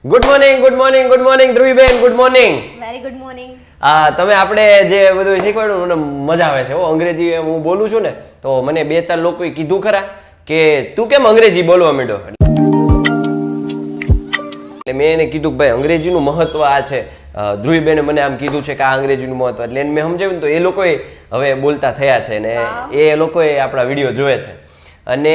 Good morning Dhruviben, good morning. Very good morning. તમે આપણે જે બધું શીખવાડ્યું મને મજા આવે છે. અંગ્રેજી હું બોલું છું ને તો મને 2-4 લોકોએ કીધું ખરા કે તું કેમ અંગ્રેજી બોલવા માંડ્યો, એટલે મેં એને કીધું કે ભાઈ અંગ્રેજીનું મહત્વ આ છે. ધ્રુવીબેને મને આમ કીધું છે કે આ અંગ્રેજીનું મહત્વ, એટલે એને મેં સમજાવ્યું તો એ લોકોએ હવે બોલતા થયા છે ને એ લોકોએ આપણા વિડીયો જોવે છે અને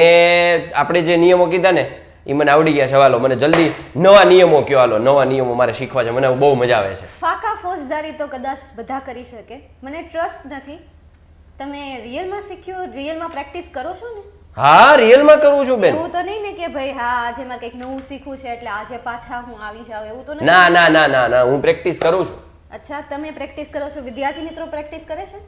આપણે જે નિયમો કીધા ને એ મને આવડી ગયા છે. હાલો મને જલ્દી નવા નિયમો કયો, હાલો નવા નિયમો મારે શીખવા છે, મને બહુ મજા આવે છે. ફાકા ફોજદારી તો કદાચ બધા કરી શકે, મને ટ્રસ્ટ નથી. તમે રિયલમાં શીખ્યું, રિયલમાં પ્રેક્ટિસ કરો છો ને? હા, રિયલમાં કરું છું બેન. એવું તો નહીં ને કે ભાઈ હા આજે મારે કંઈક નવું શીખવું છે એટલે આજે પાછા હું આવી જાઉં, એવું તો નહીં? ના ના ના ના ના, હું પ્રેક્ટિસ કરું છું. અચ્છા, તમે પ્રેક્ટિસ કરો છો, વિદ્યાર્થી મિત્રો પ્રેક્ટિસ કરે છે?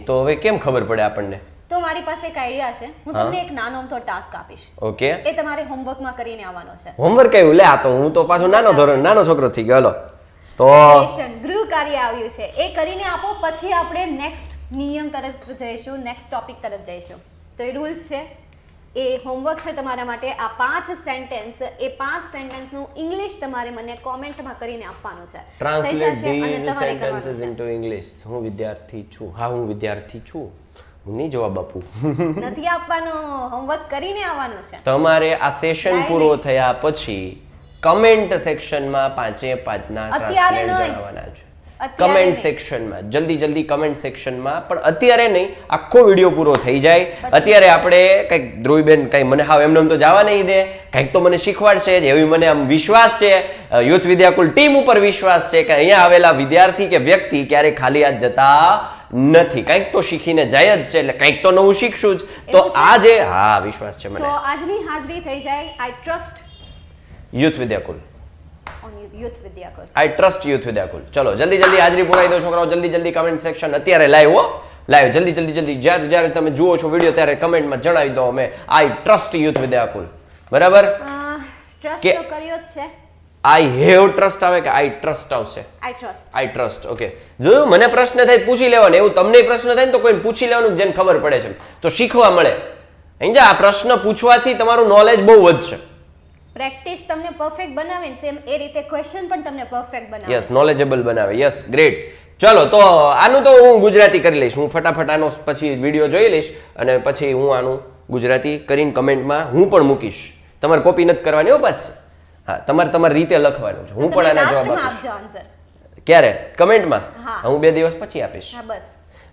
એ તો હવે કેમ ખબર પડે આપણને? તો મારી પાસે એક આઈડિયા છે, હું તમને એક નાનો અમથો ટાસ્ક આપીશ. ઓકે, એ તમારે હોમવર્કમાં કરીને આવવાનો છે. હોમવર્ક આવ્યું? લે, આ તો હું તો પાછો નાનો છોકરો થઈ ગયો. હાલો તો ગૃહ કાર્ય આવ્યું છે, એ કરીને આપો, પછી આપણે નેક્સ્ટ નિયમ તરફ જઈશું, નેક્સ્ટ ટોપિક તરફ જઈશું. તો એ રૂલ્સ છે, એ હોમવર્ક છે તમારા માટે. આ 5 સેન્ટેન્સ, એ 5 સેન્ટેન્સનું ઇંગ્લિશ તમારે મને કોમેન્ટમાં કરીને આપવાનું છે. Translate these sentences into English. હું વિદ્યાર્થી છું. હા, હું વિદ્યાર્થી છું. હું નહીં જવાબ આપું. નથી આપવાનો, હોમવર્ક કરીને આવવાનું છે. તમારે આ સેશન પૂરો થયા પછી કમેન્ટ સેક્શનમાં 5-5 ટ્રાન્સલેટ જણાવવાના છે. કમેન્ટ સેક્શનમાં જલ્દી કમેન્ટ સેક્શનમાં, પણ અત્યારે નહીં, આખો વિડીયો પૂરો થઈ જાય અત્યારે આપણે કંઈક ધ્રુવીબેન કંઈ મને હાવ એમને તો જવા નહીં દે, કંઈક તો મને શીખવાડશે જ એવી મને આમ વિશ્વાસ છે. યુથ વિદ્યાકુલ ટીમ ઉપર વિશ્વાસ છે કે અહીંયા આવેલા વિદ્યાર્થી કે વ્યક્તિ ક્યારે ખાલી હાથ જતા નથી, કંઈક તો શીખીને જાય જ છે, એટલે કંઈક તો નવું શીખશું જ. તો આજે હા વિશ્વાસ છે મને. તો આજની હાજરી થઈ જાય. I trust youth Vidyakul. Youth Vidyakul. I trust youth Vidyakul. ચલો જલ્દી હાજરી પુરાઈ દો છોકરાઓ, જલ્દી કમેન્ટ સેક્શન અત્યારે લાઈવ હો, લાઈવ જલ્દી જ્યારે તમે જુઓ છો વિડીયો ત્યારે કમેન્ટમાં જણાવી દો અમે આઈ ટ્રસ્ટ યુથ વિદ્યાકુલ. બરાબર? ટ્રસ્ટ તો કર્યો જ છે. આઈ હેવ ટ્રસ્ટ આવે કે આઈ ટ્રસ્ટ આવશે? આઈ ટ્રસ્ટ. ઓકે, જોયું, મને પ્રશ્ન થાય પૂછી લેવાનો, એવું તમને પ્રશ્ન થાય ને તો કોઈને પૂછી લેવાનું જેને ખબર પડે છે તો શીખવા મળે. અહીં આ પ્રશ્ન પૂછવાથી તમારું નોલેજ બહુ વધશે. પ્રેક્ટિસ તમને પરફેક્ટ બનાવે, સેમ એ રીતે ક્વેશ્ચન પણ તમને પરફેક્ટ બનાવે. યસ, નોલેજેબલ બનાવે. Yes, great. ચલો તો આનું તો હું ગુજરાતી કરી લઈશ, હું ફટાફટ આનો પછી વિડીયો જોઈ લઈશ અને પછી હું આનું ગુજરાતી કરીને કમેન્ટમાં હું પણ મૂકીશ. તમારે કોપી નથી કરવાની હો પાછી. હા, તમારે રીતે લખવાનું છે. હું પણ આના જવાબ આપીશ. ક્યારે? કમેન્ટમાં. હું 2 દિવસ પછી આપીશ. હા બસ.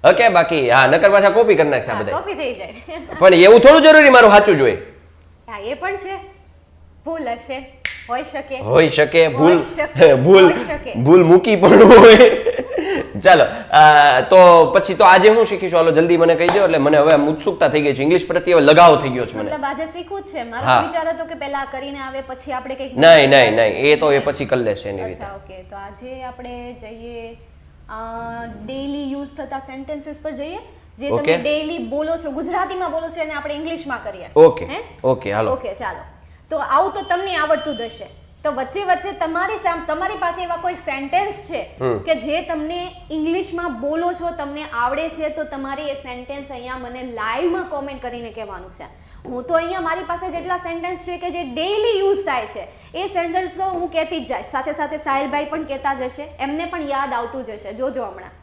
ઓકે, બાકી હા નકર પાછા કોપી કરી નાખશે આ બધા. કોપી થઈ જાય. પણ એવું થોડું જરૂરી મારું સાચું જોઈએ. હા, એ પણ છે. ભૂલ હશે, હોઈ શકે ભૂલ મૂકી પણ હોય. ચાલો તો પછી તો આજે હું શીખીશું, હાલો જલ્દી મને કહી દો, એટલે મને હવે ઉત્સુકતા થઈ ગઈ છે, ઇંગ્લિશ પ્રત્યે લગાવ થઈ ગયો છે મને. મતલબ આજે શીખવું જ છે. મારો વિચાર હતો કે પહેલા કરીને આવે પછી આપણે કંઈક. નહીં, એ તો એ પછી કરી લેશે એની રીતે. ઓકે, તો આજે આપણે જઈએ ડેઈલી યુઝ થતા સેન્ટેન્સીસ પર જઈએ, જે તમે ડેઈલી બોલો છો, ગુજરાતીમાં બોલો છો, એને આપણે ઇંગ્લિશમાં કરીએ. ઓકે હાલો. ઓકે, ચાલો. તો આવું તો તમને આવડતું જ હશે, તો વચ્ચે તમારી પાસે એવા કોઈ સેન્ટેન્સ છે કે જે તમને ઇંગ્લિશમાં બોલો છો, તમને આવડે છે, તો તમારે એ સેન્ટેન્સ અહીંયા મને લાઈવમાં કોમેન્ટ કરીને કહેવાનું છે. હું તો અહીંયા મારી પાસે જેટલા સેન્ટેન્સ છે કે જે ડેઈલી યુઝ થાય છે એ સેન્ટેન્સ તો હું કહેતી જ જઈશ, સાથે સાહિલભાઈ પણ કહેતા જ હશે, એમને પણ યાદ આવતું જ હશે. જોજો હમણાં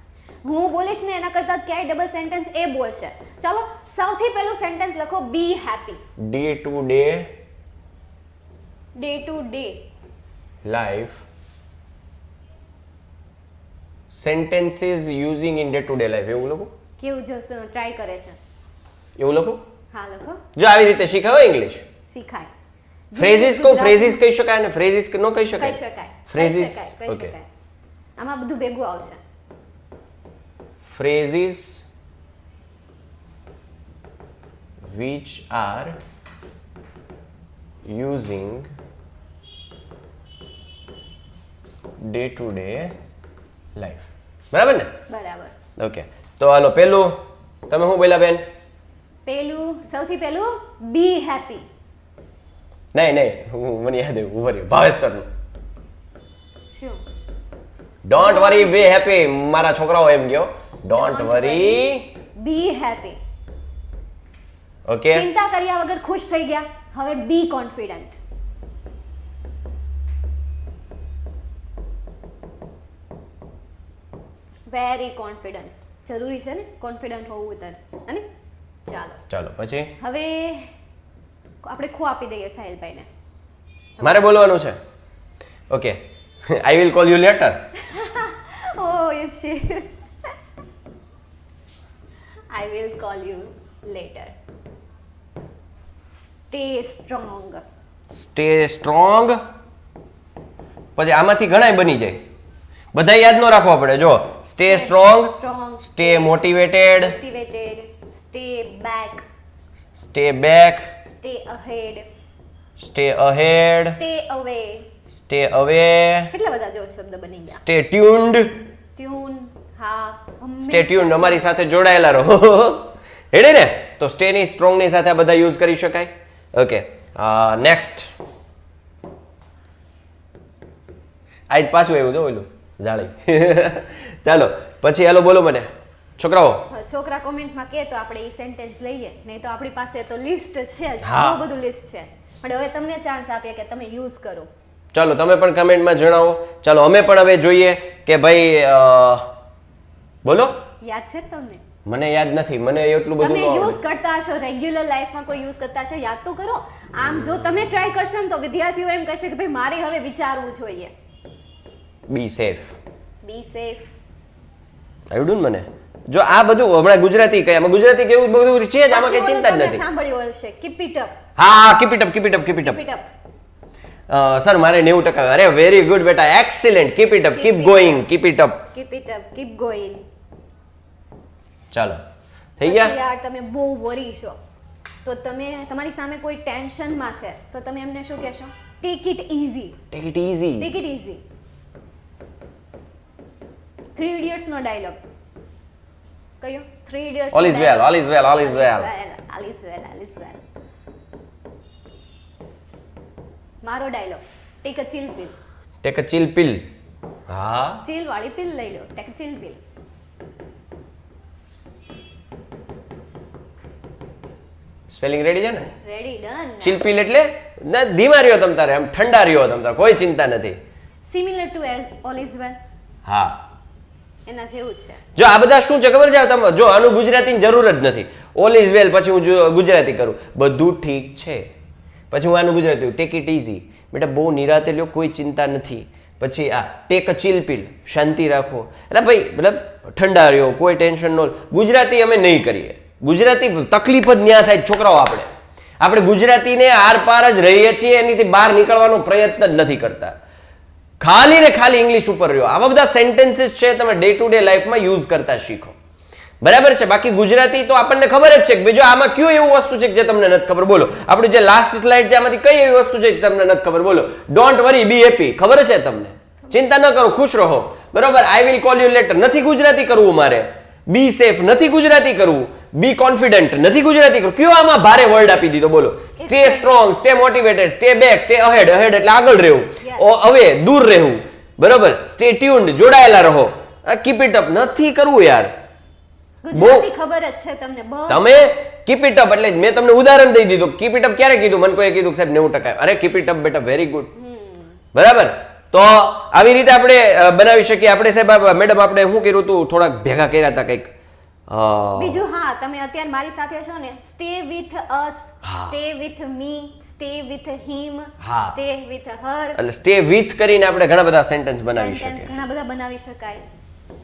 હું બોલીશ ને એના કરતાં ક્યાંય ડબલ સેન્ટેન્સ એ બોલશે. ચાલો, સૌથી પહેલું સેન્ટેન્સ લખો, બી happy. Day to day life sentences using in day to day life. એવું લખું? કેવું જો ટ્રાય કરે છે એવું લખું? હા, લખો. જો આવી રીતે શીખાય ઇંગ્લિશ. શીખાય. ફ્રેઝિસ ફ્રેઝિસ કહી શકાય અને ફ્રેઝિસ ન કહી શકાય. ફ્રેઝિસ. ઓકે, આમાં બધું ભેગું આવશે. phrases which are using day to day life. બરાબર ને? બરાબર. ઓકે, તો હાલો પહેલું તમે શું બોલ્યા બેન? સૌથી પહેલું બી હેપી. નહીં મને યાદ આવ્યું, ઉભા રહ્યો, ભાવેશ સરનું. શું? Don't worry be happy. મારા છોકરાઓ એમ કહો, don't worry be happy. Okay, ચિંતા કર્યા વગર ખુશ થઈ ગયા. હવે બી કોન્ફિડન્ટ. Very confident. જરૂરી છે ને કોન્ફિડન્ટ હોવું તને, અને ચાલો પછી હવે આપણે ખો આપી દઈએ સાહિલભાઈને. મારે બોલવાનું છે. Okay, I will call you letter. Oh, yes, shit. I will call you later. Stay strong. Stay strong. પછી આમાંથી ઘણાય બની જાય, બધા યાદ ન રાખવા પડે. જો stay strong, stay motivated, stay back, stay back, stay ahead, stay ahead, stay away. Stay અવે, કેટલા બધા જો શબ્દ બની ગયા. Stay tuned. ટ્યુન, હા, સ્ટે ટ્યુન્ડ, અમારી સાથે જોડાયેલા રહો. રેડી ને? તો સ્ટે ની સ્ટ્રોંગ ની સાથે આ બધા યુઝ કરી શકાય. Okay, next. આજ પાછું આવ્યું જો ઓલું જાળી. ચાલો પછી હાલો બોલો મને છોકરાઓ. છોકરા કોમેન્ટમાં કહે તો આપણે એ સેન્ટેન્સ લઈએ, નહીં તો આપણી પાસે તો લિસ્ટ છે જ, હા. બહુ બધું લિસ્ટ છે, પણ હવે તમને ચાન્સ આપીએ કે તમે યુઝ કરો. ચાલો તમે પણ કમેન્ટમાં જણાવો. ચાલો અમે પણ હવે જોઈએ કે ભાઈ બોલો. યાદ છે તમને? મને યાદ નથી, મને એટલું બધું તમે ન યુઝ આવડે. કરતા હશો રેગ્યુલર લાઈફમાં, કોઈ યુઝ કરતા હશો, યાદ તો કરો. આમ જો તમે ટ્રાય કરશો ને તો વિદ્યાર્થીઓ એમ કહેશે કે ભાઈ મારે હવે વિચારવું જોઈએ. બી સેફ. બી સેફ. આવડ્યું ને મને? જો આ બધું હમણાં ગુજરાતી કઈ, આમાં ગુજરાતી કેવું બધું છે જ, આમાં કઈ ચિંતા જ નથી. સાંભળ્યું હશે કીપ ઇટ અપ. હા, keep it up, keep it up, keep it up. Keep it up. Sir મારે 90%. અરે વેરી ગુડ બેટા, excellent. Keep it up, keep going, keep it up. Keep it up, keep going. ચાલો થઈ ગયા. યાર તમે બહુ વરી છો તો તમે તમારી સામે કોઈ ટેન્શનમાં છે તો તમે એમને શું કહેશો? Take it easy. Take it easy. Take it easy. 3 Idiots નો ડાયલોગ કયો? 3 Idiots. All is well, all is well, all is well. All is well, all is well. મારો dialogue take a chill pill. Take a chill pill. હા, chill વાળી pill લઈ લો. Take a chill pill. Spelling ready છે ને? Ready, done. Chill pill એટલે ના ધીમા રહ્યો તમ તારે, આમ ઠંડા રહ્યો તમ તારે, કોઈ ચિંતા નથી. સિમિલર ટુ ઓલ ઇઝ વેલ. હા, એના જેવું જ છે. જો આ બધા શું છે ખબર છે તમે? જો આનું ગુજરાતીની જરૂર જ નથી. ઓલ ઇઝ વેલ પછી હું ગુજરાતી કરું, બધું ઠીક છે, પછી હું આનું ગુજરાતી ટેક ઇટ ઇઝી. બેટા બહુ નિરાતે લ્યો, કોઈ ચિંતા નથી. પછી આ ટેક અ ચિલ પિલ, શાંતિ રાખો. એટલે ભાઈ મતલબ ઠંડા રહ્યો, કોઈ ટેન્શન ન. ગુજરાતી અમે નહીં કરીએ. ગુજરાતી તકલીફ જ ન્યા થાય છોકરાઓ. આપણે ગુજરાતીને આર પાર જ રહીએ છીએ, એનીથી બહાર નીકળવાનો પ્રયત્ન જ નથી કરતા. ખાલી ને ખાલી ઇંગ્લિશ ઉપર રહ્યો. આવા બધા સેન્ટેન્સીસ છે તમે ડે ટુ ડે લાઈફમાં યુઝ કરતા શીખો. બરાબર છે? બાકી ગુજરાતી તો આપણને ખબર જ છે કે બીજો આમાં કયું એવું વસ્તુ છે જે તમને નથી ખબર? બોલો. આપણી જે લાસ્ટ સ્લાઇડ છે આમાંથી કઈ એવી વસ્તુ છે જે તમને નથી ખબર? બોલો. Don't worry, be happy. ખબર છે તમને? ચિંતા ન કરો, ખુશ રહો. બરોબર. આઈ વિલ કોલ યુ લેટર નથી ગુજરાતી કરવું મારે. બી સેફ નથી ગુજરાતી કરવું. બી કોન્ફિડન્ટ નથી ગુજરાતી કરવું. કયો આમાં ભારે વર્ડ આપી દીધો? બોલો. Stay strong, stay motivated, stay back, stay ahead. Ahead એટલે આગળ રહેવું, હવે દૂર રહેવું. બરોબર. સ્ટે ટ્યુન્ડ, જોડાયેલા રહો. કીપ ઇટ અપ નથી કરવું યાર. ગુજરાતી ખબર જ છે તમને. તમે કીપ ઇટ અપ એટલે મેં તમને ઉદાહરણ દઈ દીધું. કીપ ઇટ અપ ક્યારે કીધું? મને કોઈ કીધું સાહેબ 90%. અરે કીપ ઇટ અપ બેટા, વેરી ગુડ. બરાબર. તો આવી રીતે આપણે બનાવી શકીએ. આપણે સાહેબ મેડમ આપણે શું કર્યું હતું? થોડાક ભેગા કર્યા હતા કંઈક. બીજું હા, તમે અત્યારે મારી સાથે છો ને. Stay with us, stay with me, stay with him, stay with હર. એટલે સ્ટે વિથ કરીને આપણે ઘણા બધા સેન્ટેન્સ બનાવી શકીએ. ઘણા બધા બનાવી શકાય.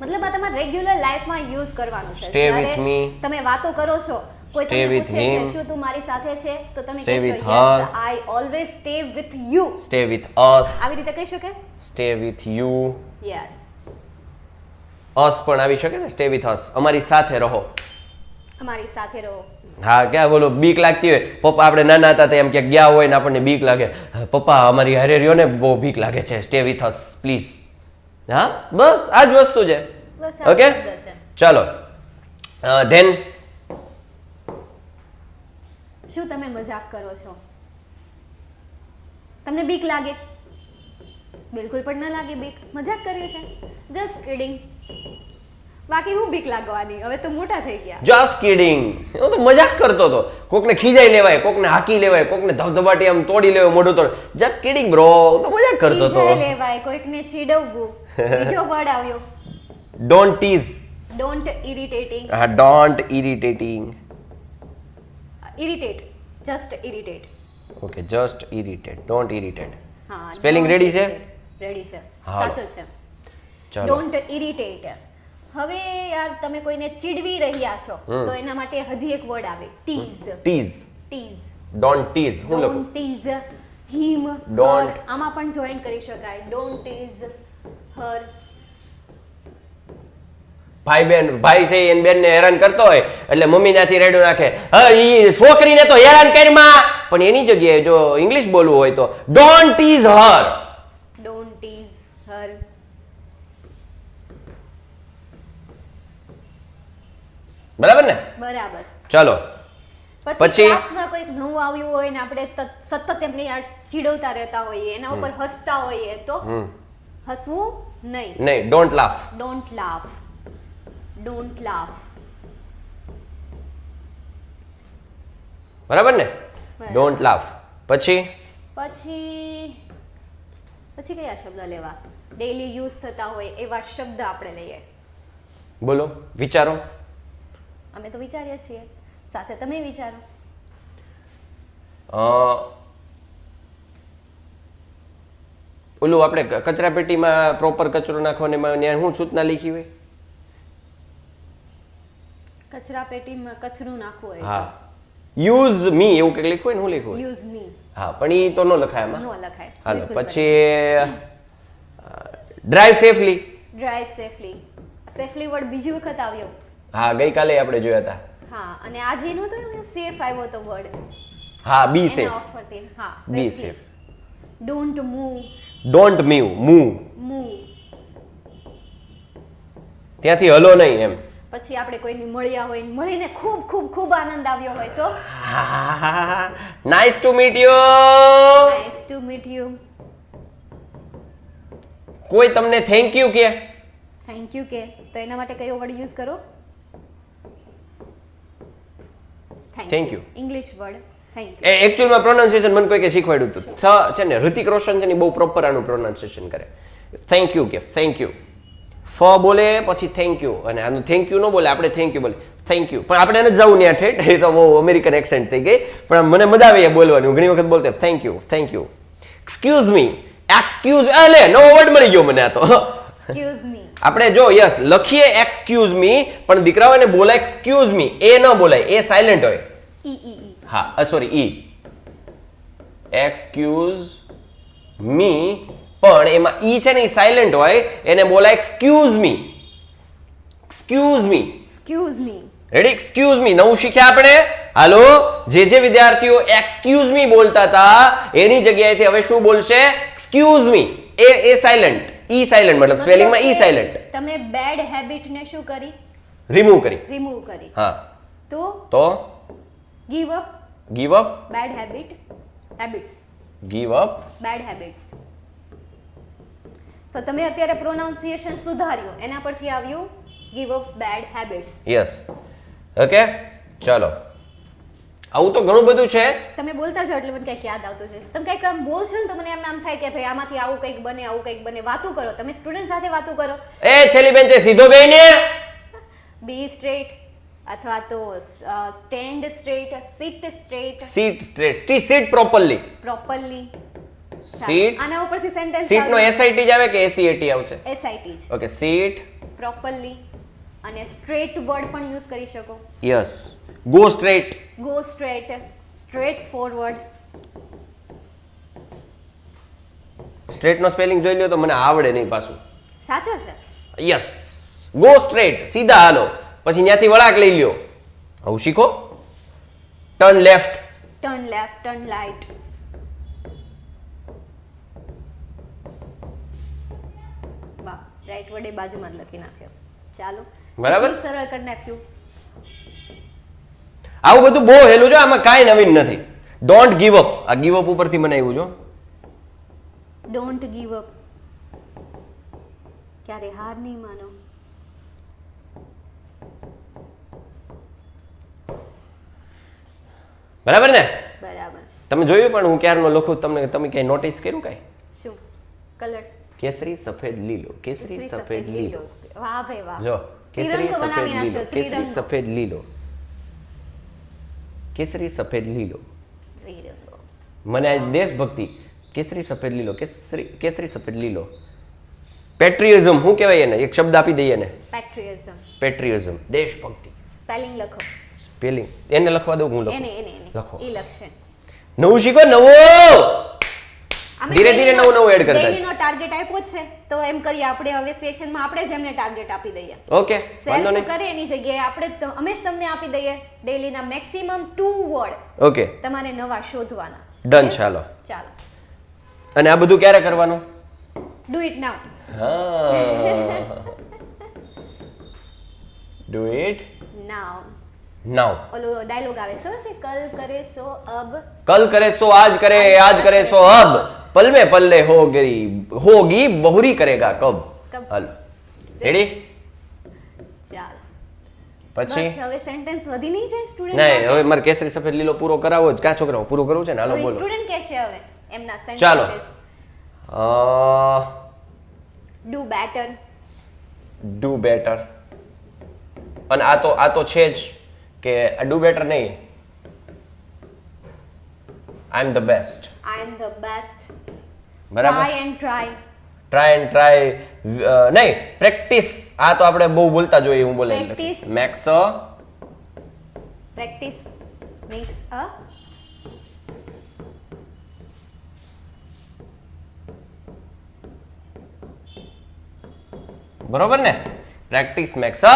મતલબ આ તમારે રેગ્યુલર લાઈફમાં યુઝ કરવાનું છે. સ્ટે વિથ મી, તમે વાતો કરો છો, કોઈ Stay તમને with પૂછે છે him. શું તું મારી સાથે છે, તો તમે Stay with કહેશો her. yes I always stay with you. Stay with અસ, આવી રીતે કહી શકે? Stay with you. યસ. અસ પણ આવી શકે ને, સ્ટે વિથ અસ, અમારી સાથે રહો. અમારી સાથે રહો. હા, ક્યાં બોલો બીક લાગતી હોય. પપ્પા આપણે નાના હતા તો એમ કે ગયા હોય ને આપણને બીક લાગે, પપ્પા અમારી હારે રહ્યો ને બહુ બીક લાગે છે, સ્ટે વિથ અસ પ્લીઝ. હા, બસ આ જ વસ્તુ છે. બસ ઓકે, ચાલો. ધેન શું તમે મજાક કરો છો? તમને બીક લાગે? બિલકુલ પણ ન લાગે બીક. મજાક કરીએ છે, જસ્ટ કિડિંગ. બાકી હું બીક લાગવાની, હવે તો મોટા થઈ ગયા. Just kidding. હું તો મજાક કરતો હતો. કોકને ખીજાઈ લેવાય, કોકને હાકી લેવાય, કોકને ધબધબાટી આમ તોડી લેવાય મોઢું તોડ. જસ્ટ કિડિંગ બ્રો, હું તો મજાક કરતો હતો. ખીજાઈ લેવાય, કોઈકને ચીડવવું. બીજો વર્ડ આવ્યો. Don't tease. Don't irritating. હા, don't irritating. Irritate, just irritate. Okay, just irritate, don't irritate. હા, સ્પેલિંગ રેડી છે? રેડી છે, હાલો. સાચો છે. ચાલો. Don't irritate. હવે યાર તમે કોઈને ચીડવી રહ્યા છો તો એના માટે હજી એક વર્ડ આવે, tease. Tease. Tease. Don't tease. હું લખું? Don't tease him, Don't. હર. આમાં પણ જોઈન કરી શકાય. ડોન્ટ ટીઝ હર. ભાઈ છે એની બેનને હેરાન કરતો હોય એટલે મમ્મી ત્યાંથી રેડું નાખે, હા ઈ છોકરીને તો હેરાન કરમાં, પણ એની જગ્યાએ જો ઇંગ્લિશ બોલવું હોય તો don't tease her. Don't tease her. બરાબર ને? બરાબર. ચલો પછી ક્લાસમાં કોઈક નવું આવ્યું હોય ને આપણે સતત એમને યાર ચીડવતા રહેતા હોઈએ, એના ઉપર હસતા હોઈએ તો હસવું નહીં. નહીં, don't laugh. Don't laugh. Don't laugh. બરાબર ને? બરાબર. Don't laugh. પછી પછી કયા શબ્દ લેવા? ડેઈલી યુઝ થતા હોય એવા શબ્દ આપણે લઈએ. બોલો, વિચારો. અમે તો વિચારીએ છીએ, સાથે તમે વિચારો. ઓલું આપણે કચરા પેટીમાં પ્રોપર કચરો નાખવાની ત્યાં શું સૂચના લખી હોય? કચરા પેટીમાં કચરું નાખવું હોય હા, યુઝ મી એવું કંઈક લખ્યું હોય ને, શું લખ્યું હોય? યુઝ મી. હા, પણ ઈ તો ન લખાય આમાં. નો લખાય. હાલો, બિલકુલ પછી drive safely. Drive safely. Safely word બીજી વખત આવ્યો. હા, ગઈકાલે આપણે જોયા હતા. હા, અને આજે નહોતો સેફ આવ્યો તો વર્ડ. હા, બી એના સેફ. ઉપરથી. હા, be safe. Don't move. Don't move. Move. ત્યાંથી હલો નહીં એમ. પછી આપણે કોઈને મળ્યા હોય ને મળીને ખૂબ ખૂબ ખૂબ આનંદ આવ્યો હોય તો nice to meet you. Nice to meet you. કોઈ તમને થેન્ક યુ કે? થેન્ક યુ કે તો એના માટે કયો વર્ડ યુઝ કરો? Thank you. English word thank you. એ એકચ્યુઅલમાં પ્રોનાઉન્સિએશન મને કોઈ કે શીખવાડ્યું હતું. છે ને ઋતિક રોશન છે ને બહુ પ્રોપર આનું પ્રોનાઉન્સિએશન કરે. થેન્ક યુ કે થેન્ક યુ. ફ બોલે પછી થેન્ક યુ, અને આનું થેન્ક યુ ન બોલે, આપણે થેન્ક યુ બોલે થેન્ક યુ. પણ આપણે એને જ જવું ત્યાં ઠેઠ, એ તો બહુ અમેરિકન એક્સેન્ટ થઈ ગઈ, પણ મને મજા આવે એ બોલવાની. હું ઘણી વખત બોલતો thank you. Excuse me. Excuse, એટલે નવો વર્ડ મળી ગયો મને આ તો. Excuse me. આપણે જો યસ લખીએ એક્સક્યુઝ મી, પણ દીકરાઓને બોલાય એક્સક્યુઝ મી, એ ન બોલાય, એ સાયલેન્ટ હોય. ઈ. હા, સોરી, ઈ. એક્સક્યુઝ મી, પણ એમાં ઈ છે ને એ સાયલેન્ટ હોય, એને બોલાય excuse me. Excuse me. Excuse me. Ready? Excuse me નવું શીખ્યા આપણે. હાલો, જે વિદ્યાર્થીઓ એક્સક્યુઝ મી બોલતા હતા એની જગ્યાએથી હવે શું બોલશે? Excuse me. E silent, E silent, મતલબ સ્પેલિંગમાં ઈ સાયલેન્ટ. તમે બેડ હેબિટ ને શું કરી? રિમૂવ કરી. રિમૂવ કરી. હા, તો give up. Bad habits. Give up. Bad habits. તો તમે અત્યારે પ્રોનાઉન્સિએશન સુધાર્યું, એના પરથી આવ્યું give up bad habits. Yes. Okay, ચલો. આવું તો ઘણું બધું છે. તમે બોલતા જાઓ એટલે મને કંઈક યાદ આવતું છે. તમે કંઈક આમ બોલશો ને તો મને એમ આમ થાય કે ભાઈ આમાંથી આવું કંઈક બને, આવું કંઈક બને. વાતું કરો, તમે સ્ટુડન્ટ સાથે વાતું કરો. એ છેલ્લી બેન્ચે સીધો બેહીને. બી સ્ટ્રેટ અથવા તો stand straight, sit straight. Sit properly. Sit. આના ઉપરથી સેન્ટેન્સ સીટ નો SIT જ આવે કે SEAT આવશે? SIT જ. Okay, seat properly. અને સ્ટ્રેટ વર્ડ પણ યુઝ કરી શકો. Yes. Go straight. Go straight. Straight forward. Straight નો સ્પેલિંગ જોઈ લ્યો તો મને આવડે નહીં પાછું. સાચો છે. યસ. ગો સ્ટ્રેટ, સીધા હાલો, પછી ત્યાંથી વળાક લઈ લ્યો. આવું શીખો. Turn left. Turn left, turn right. વાહ, રાઈટ વર્ડ એ બાજુમાં જ લખી નાખ્યો. ચાલો, બરાબર. એટલું સરળ કરી નાખ્યું. આવું બધું બહુ હેલું છે, આમાં કાંઈ નવીન નથી. Don't give up. આ ગીવ અપ ઉપરથી મને આવ્યું જો. Don't give up. ક્યારે હાર નહીં માનો. બરાબર ને? બરાબર. તમે જોયું પણ હું ક્યારનો લખું, તમે ક્યાંય નોટિસ કર્યું કાંઈ? શું? કલર. કેસરી સફેદ લીલો, કેસરી સફેદ લીલો. વાહ ભાઈ વાહ. જો કેસરી ત્રિરંગો સફેદ બનાવી લીલો, નાખ્યો, કેસરી ત્રિરંગો. સફેદ લીલો, કેસરી સફેદ લીલો. ત્રિરંગો. મને આજ દેશભક્તિ, કેસરી સફેદ લીલો, કેસરી સફેદ લીલો. પેટ્રિયોઝમ શું કહેવાય એને? એક શબ્દ આપી દઈએ ને. પેટ્રિયોટિઝમ. પેટ્રિયોઝમ, દેશભક્તિ. સ્પેલિંગ લખો. સ્પેલિંગ એને લખવા દો, હું લખું. એને લખો. ઈ લખશે. નવું શીખો, નવું. અમે ધીરે ધીરે daily નો- નવું એડ કરતા daily નો ટાર્ગેટ આપ્યો છે તો એમ કરીએ આપણે હવે સેશનમાં આપણે જ એમને ટાર્ગેટ આપી દઈએ. ઓકે, વાંધો સેલ્ફ નહીં. કરે એની જગ્યાએ આપણે અમે જ તમને આપી દઈએ ડેઈલીના મેક્સિમમ 2 વર્ડ ઓકે, તમારે નવા શોધવાના. ડન. ચાલો. ચાલો, અને આ બધું ક્યારે કરવાનું? ડુ ઇટ નાઉ. હા, ડુ ઇટ નાઉ. નાઉ. ઓલો ડાયલોગ આવે છે ખબર છે, કલ કરે સો અબ. कल करे सो आज करे, आज करे सो अब, पल में पल्ले होगी बहुरी करेगा कब. कब. હાલો, રેડી? ચાલો, પછી બસ હવે સેન્ટેન્સ વધી નહીં જાય સ્ટુડન્ટ. નહીં, હવે મારે કેસરી સફેદ લીલો પૂરો કરાવો જ. ક્યાં છોકરાઓ પૂરો કરવું છે ને? હાલો તો બોલો. સ્ટુડન્ટ કહેશે હવે એમના ચાલો. Sentences. Do better. Do better. અને આ તો છે જ કે ડુ બેટર નહીં, I am the best. I am the best. બરાબર. Try and try. Try and try નહીં, પ્રેક્ટિસ. આ તો આપણે બહુ બોલતા જોઈએ, હું બોલે Practice. Makes practice makes a બરોબર ને? Practice makes a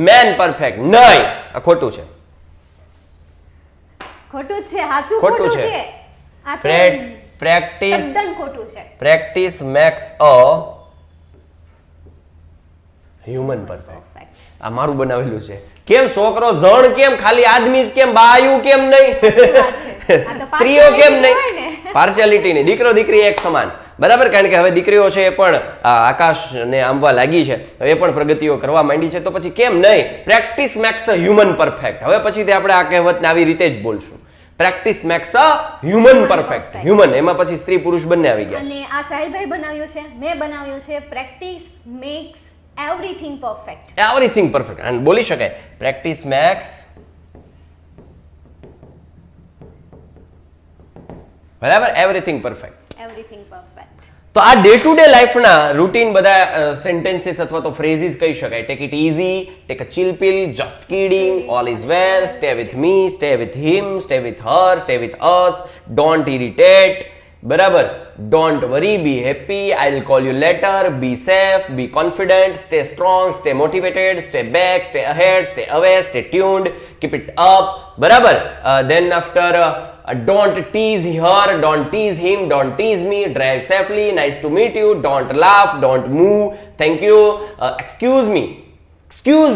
man perfect. નહીં, આ ખોટું છે. ખોટું જ છે, સાચું ખોટું ખોટું છે. છે. આ તો પ્રેક્ટિસ તદ્દન ખોટું છે. Practice makes a human perfect. Perfect. આ મારું બનાવેલું છે. કેમ છોકરો જણ કેમ ખાલી આદમી જ કેમ, બાયું કેમ નહીં, વાત છે. આ તો સ્ત્રીઓ કેમ partiality હોય ને. નહીં? પાર્શિયાલિટી નહીં, દીકરો દીકરી એક સમાન. બરાબર, કારણ કે હવે દીકરીઓ છે એ પણ આકાશને આંબવા લાગી છે, એ પણ પ્રગતિઓ કરવા માંડી છે, તો પછી કેમ નહીં? Practice makes a human perfect. હવે પછીથી આપણે આ કહેવતને આવી રીતે જ બોલશું. Practice makes a human perfect. Human એમાં પછી સ્ત્રી પુરુષ બંને આવી ગયા. અને આ સાહિલભાઈ બનાવ્યું છે, મેં બનાવ્યું છે, practice makes everything perfect. Everything perfect. અને બોલી શકાય પ્રેક્ટિસ મેક્સ, બરાબર, એવરીથિંગ પરફેક્ટ. Everything perfect. તો આ ડે ટુ ડે લાઈફના રૂટીન બધા સેન્ટેન્સીસ અથવા તો ફ્રેઝીસ કહી શકાય. Take it easy, take a chill pill, just kidding, all is well, stay with me, stay with him, stay with her, stay with us, don't irritate. બરાબર, don't worry, be happy, I will call you letter, B safe, be confident, stay strong, stay motivated, stay back, stay ahead, stay away, stay tuned, keep it up. બરાબર, then after don't tease her, don't tease him, don't tease me, drive safely, nice to meet you, don't laugh, don't move, thank you, excuse me, Excuse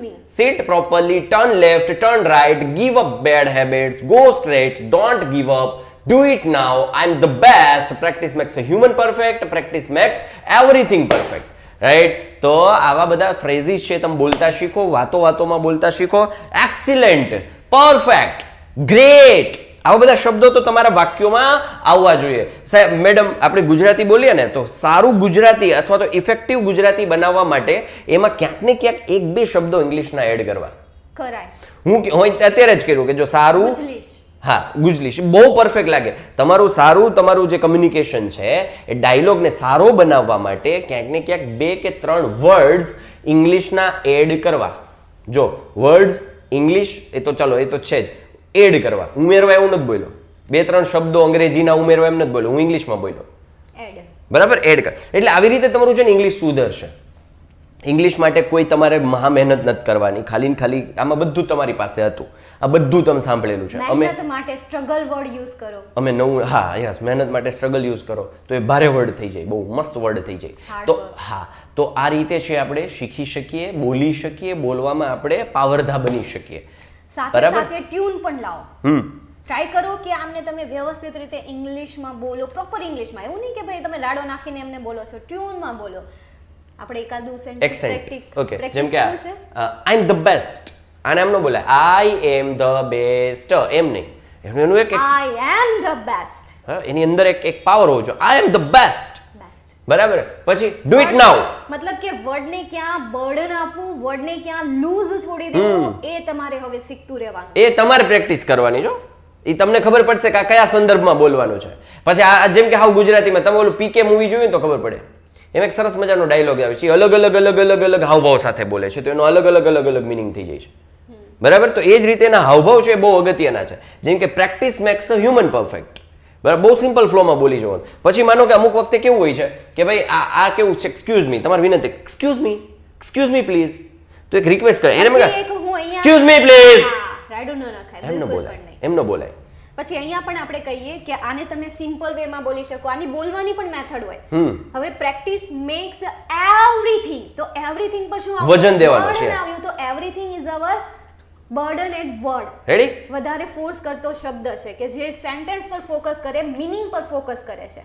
me. sit properly, turn left, turn right, give up bad habits, go straight, don't give up, do it now, I'm the best. Practice makes a human perfect, practice makes everything perfect. Right? તો આવા બધા ફ્રેઝીસ છે, તમે બોલતા શીખો, વાતોમાં બોલતા શીખો. એક્સિલન્ટ, પરફેક્ટ, ગ્રેટ, આવા બધા શબ્દો તો તમારા વાક્યોમાં આવવા જોઈએ. સાહેબ, મેડમ, આપણે ગુજરાતી બોલીએ ને, તો સારું ગુજરાતી અથવા તો ઇફેક્ટિવ ગુજરાતી બનાવવા માટે એમાં ક્યાંક ને ક્યાંક એક બે શબ્દો ઇંગ્લિશના એડ કરવા. કરાય. હું અત્યારે જ કર્યું કે જો સારું, ગુજલીશ. હા, ગુજલીશ બહુ પરફેક્ટ લાગે. તમારું જે કમ્યુનિકેશન છે એ ડાયલોગને સારો બનાવવા માટે ક્યાંક ને ક્યાંક 2 કે 3 વર્ડ્સ ઇંગ્લિશના એડ કરવા. જો વર્ડ્સ ઇંગ્લિશ એ તો ચાલો, એ તો છે જ, એડ કરવા, ઉમેરવા એવું નથી બોલ્યો. 2-3 શબ્દો અંગ્રેજીના ઉમેરવા એમ નથી બોલ્યો, હું ઇંગ્લિશમાં બોલ્યો. એડ. બરાબર, એડ કર. એટલે આવી રીતે તમારું છે ને ઇંગ્લિશ સુધરશે. ઇંગ્લિશ માટે કોઈ તમારે મહા મહેનત નથી કરવાની, ખાલી ને ખાલી આમાં બધું તમારી પાસે હતું, આ બધું તમે સાંભળેલું છે. મહેનત માટે સ્ટ્રગલ વર્ડ યુઝ કરો. અમે નવું, હા યસ, મહેનત માટે સ્ટ્રગલ યુઝ કરો તો એ ભારે વર્ડ થઈ જાય, બહુ મસ્ત વર્ડ થઈ જાય. તો હા, તો આ રીતે છે આપણે શીખી શકીએ, બોલી શકીએ, બોલવામાં આપણે પાવરધા બની શકીએ. સાથે સાથે ટ્યુન પણ લાવો. ટ્રાય કરો કે આમને તમે વ્યવસ્થિત રીતે ઇંગ્લિશમાં બોલો, પ્રોપર ઇંગ્લિશમાં. એવું નહીં કે ભાઈ તમે રાડો નાખીને એમને બોલો છો, ટ્યુનમાં બોલો. આપણે એકાદું સેન્ટેન્સ એક્સેન્ટ, ઓકે, જેમ કે આઈ એમ ધ બેસ્ટ, આને એમ ન બોલાય, આઈ એમ ધ બેસ્ટ, એમ નહીં. એનું એક આઈ એમ ધ બેસ્ટ. એની અંદર એક પાવર હોવો જોઈએ. આઈ એમ ધ બેસ્ટ, બરાબર, પછી ડુ ઇટ નાઉ. મતલબ કે વર્ડને ક્યાં બર્ડન આપવું, વર્ડને ક્યાં લૂઝ છોડી દેવું, એ તમારે હવે શીખતું રહેવાનું. એ તમારે પ્રેક્ટિસ કરવાની છો. એ તમને ખબર પડશે કે આ કયા સંદર્ભમાં બોલવાનું છે. પછી આ જેમ કે હાવ ગુજરાતીમાં તમે ઓલું પીકે મૂવી જોયું તો ખબર પડે. એમાં એક સરસ મજાનો ડાયલોગ આવે છે, અલગ અલગ અલગ અલગ અલગ હાવભાવ સાથે બોલે છે, તો એનો અલગ અલગ અલગ અલગ મિનિંગ થઈ જાય છે. બરાબર, તો એ જ રીતે એના હાવભાવ છે એ બહુ અગત્યના છે. જેમ કે practice makes a human perfect. બરાબર, બહુ સિમ્પલ ફ્લોમાં બોલી જવાનું. પછી માનો કે અમુક વખતે કેવું હોય છે કે ભાઈ આ કેવું છે, એક્સક્યુઝ મી, તમારી વિનંતી, એક્સક્યુઝ મી પ્લીઝ, તો એક રિક્વેસ્ટ કરે એને એક્સક્યુઝ મી પ્લીઝ, રાડુ ન નખાય, એમ ન બોલાય, એમ ન બોલાય. પછી અહીંયા પણ આપણે કહીએ કે આને તમે સિમ્પલ વેમાં બોલી શકો, આની બોલવાની પણ મેથડ હોય. હવે પ્રેક્ટિસ મેક્સ એવરીથિંગ, તો એવરીથિંગ પર શું આવ્યું? વજન દેવાનું છે. આવ્યું તો everything is our burden at word. Ready? વધારે ફોર્સ કરતો શબ્દ છે કે જે સેન્ટેન્સ પર ફોકસ કરે, મીનિંગ પર ફોકસ કરે છે.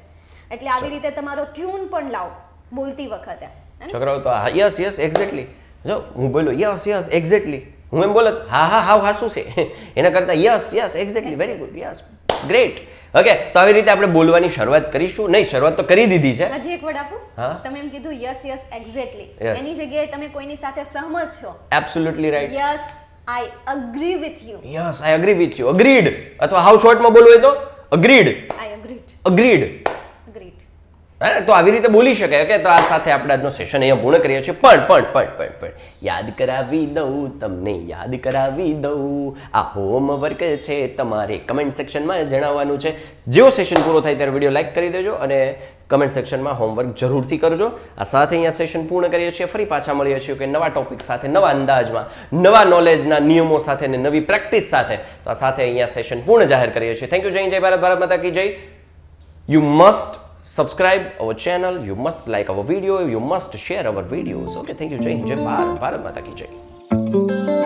એટલે આવી રીતે તમારો ટ્યુન પણ લાવો બોલતી વખતે. છોકરાઓ તો યસ યસ એક્ઝેક્ટલી, જો હું બોલ્યો યસ યસ એક્ઝેક્ટલી, હું એમ બોલત હા હા હાવ હાસું છે, એના કરતા yes yes exactly, very good, yes great. Okay, તો આવી રીતે આપણે બોલવાની શરૂઆત કરીશું. નહીં, શરૂઆત તો કરી દીધી છે. હજી એક વર્ડ આપું. તમે એમ કીધું યસ યસ એક્ઝેક્ટલી, એની જગ્યાએ તમે કોઈની સાથે સહમત છો. Absolutely right. Yes I agree with you. Yes I agree with you, agreed. અથવા હાઉ શોર્ટમાં બોલવું હોય તો અગ્રીડ. આઈ અગ્રીડ. અગ્રીડ. તો આવી રીતે બોલી શકાય. ઓકે, તો આ સાથે આપણે આજનો સેશન અહીંયા પૂર્ણ કરીએ છીએ. પણ યાદ કરાવી દઉં તમને, યાદ કરાવી દઉં, આ હોમવર્ક છે, તમારે કમેન્ટ સેક્શનમાં જણાવવાનું છે. જેવો સેશન પૂરો થાય ત્યારે વિડીયો લાઈક કરી દેજો અને કમેન્ટ સેક્શનમાં હોમવર્ક જરૂરથી કરજો. આ સાથે અહીંયા સેશન પૂર્ણ કરીએ છીએ. ફરી પાછા મળીએ છીએ કે નવા ટોપિક સાથે, નવા અંદાજમાં, નવા નોલેજના નિયમો સાથે અને નવી પ્રેક્ટિસ સાથે. તો આ સાથે અહીંયા સેશન પૂર્ણ જાહેર કરીએ છીએ. Thank you. જય ભારત, ભારત માતા કી જય. You must subscribe our channel, you must like our video, you must share our videos. Okay, thank you. Jai Hind, Jai Bharat, Bharat Mata ki Jai.